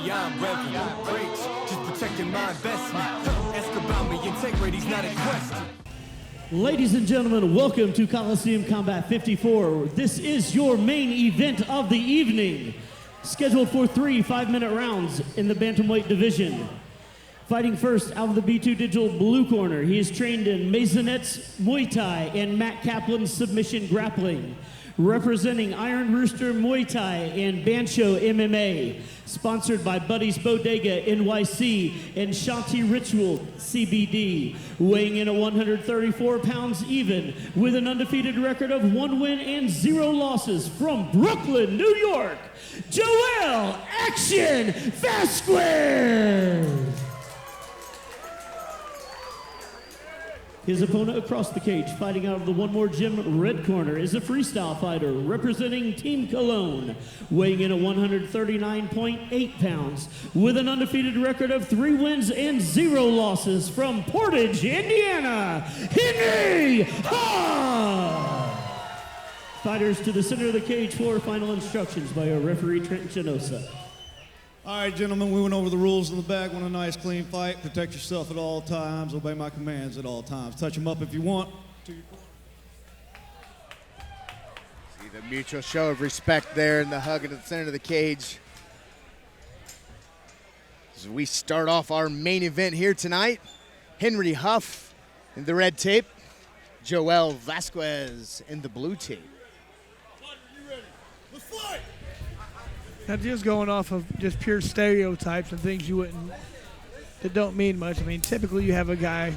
beyond revenue. Breaks, just protecting my investment. Ask about me, integrity's not a question. Ladies and gentlemen, welcome to Coliseum Combat 54. This is your main event of the evening. Scheduled for 3 5-minute rounds in the bantamweight division. Fighting first out of the B2 Digital blue corner, he is trained in Maisonette's Muay Thai and Matt Kaplan's submission grappling. Representing Iron Rooster Muay Thai and Bancho MMA. Sponsored by Buddy's Bodega NYC and Shanti Ritual CBD. Weighing in at 134 pounds even with an undefeated record of 1 win and 0 losses from Brooklyn, New York, Joel Action Vasquez. His opponent across the cage, fighting out of the One More Gym red corner, is a freestyle fighter representing Team Cologne, weighing in at 139.8 pounds, with an undefeated record of 3 wins and 0 losses from Portage, Indiana, Henry Huff. Fighters to the center of the cage for final instructions by our referee, Trent Genosa. All right, gentlemen, we went over the rules in the back. Want a nice, clean fight. Protect yourself at all times. Obey my commands at all times. Touch them up if you want. See the mutual show of respect there and the hug at the center of the cage. As we start off our main event here tonight, Henry Huff in the red tape, Joel Vasquez in the blue tape. You ready? Let's fight! Now, just going off of just pure stereotypes and things you wouldn't, that don't mean much. I mean, typically you have a guy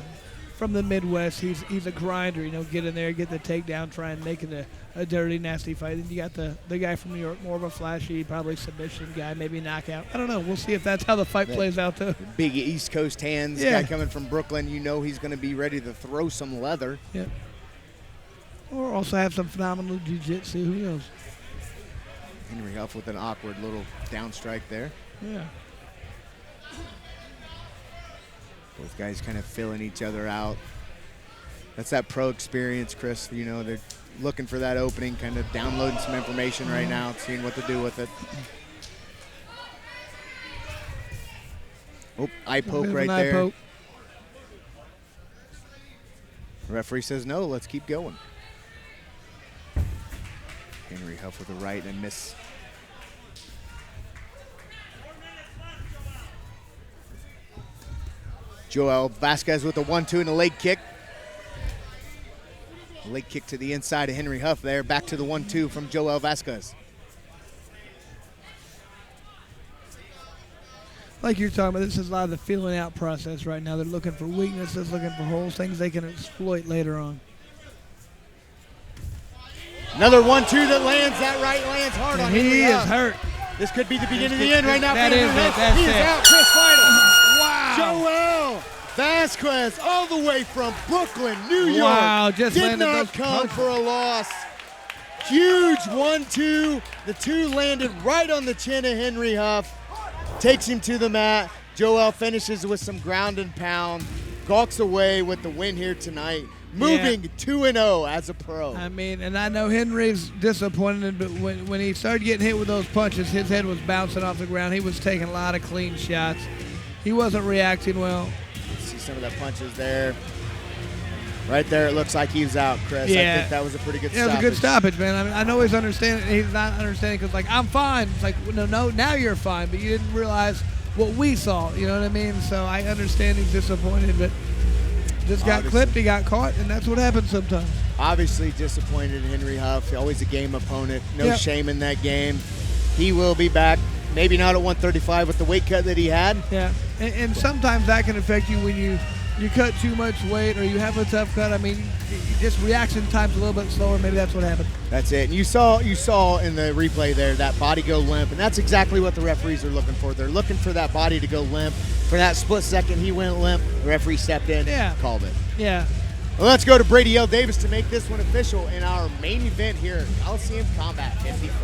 from the Midwest. He's a grinder, you know, get in there, get the takedown, try and make it a dirty, nasty fight. Then you got the guy from New York, more of a flashy, probably submission guy, maybe knockout. I don't know. We'll see if that's how the fight plays out, too. Big East Coast hands, Yeah. guy coming from Brooklyn. You know he's going to be ready to throw some leather. Yeah. Or also have some phenomenal jiu-jitsu. Who knows? Henry Huff with an awkward little down strike there. Yeah. Both guys kind of filling each other out. That's that pro experience, Chris. You know, they're looking for that opening, kind of downloading some information right now, seeing what to do with it. Oh, eye poke right there. Poke. The referee says no, let's keep going. Henry Huff with a right and miss. Joel Vasquez with a 1-2 and a leg kick. Leg kick to the inside of Henry Huff there. Back to the 1-2 from Joel Vasquez. Like you're talking about, this is a lot of the feeling out process right now. They're looking for weaknesses, looking for holes, things they can exploit later on. Another 1-2 that lands. That right lands hard on Henry He Huff. is hurt. This could be the beginning of the end right now. That is it. That's he is it. out. Chris Final. Wow. Joel Vasquez all the way from Brooklyn, New York. Wow, just did landed not those come punches. for a loss. Huge 1-2. The 2 landed right on the chin of Henry Huff. Takes him to the mat. Joel finishes with some ground and pound. Gawks away with the win here tonight. Moving 2-0 as a pro. I mean, and I know Henry's disappointed, but when he started getting hit with those punches, his head was bouncing off the ground. He was taking a lot of clean shots. He wasn't reacting well. See some of the punches there. Right there, it looks like he's out, Chris. Yeah. I think that was a pretty good Yeah, stoppage. it was a good stoppage, man. I mean, I know he's understanding. He's not understanding because, like, I'm fine. It's like, no, now you're fine, but you didn't realize what we saw. You know what I mean? So I understand he's disappointed, but just got clipped, he got caught, and that's what happens sometimes. Obviously disappointed in Henry Huff. Always a game opponent. No shame in that game. He will be back. Maybe not at 135 with the weight cut that he had. Yeah, and sometimes that can affect you when you cut too much weight or you have a tough cut. I mean, just reaction time's a little bit slower. Maybe that's what happened. That's it. And you saw in the replay there that body go limp, and that's exactly what the referees are looking for. They're looking for that body to go limp. For that split second, he went limp. The referee stepped in, called it. Yeah. Well, let's go to Brady L. Davis to make this one official in our main event here at Coliseum Combat 54.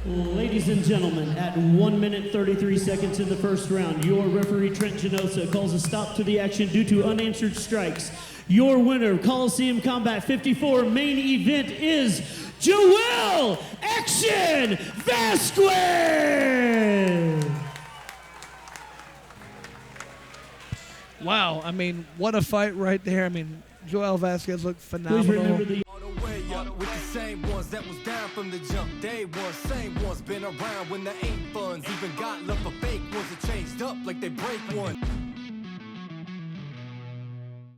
Ladies and gentlemen, at 1 minute 33 seconds in the first round, your referee Trent Genosa calls a stop to the action due to unanswered strikes. Your winner, Coliseum Combat 54 main event is Joel Action Vasquez! wow, I mean, what a fight right there. I mean, Joel Vasquez looked Please phenomenal. remember the All the way up with the same ones that was down from the jump. Day one, same ones been around when there ain't funds. Even got love for fake ones that changed up like they break one.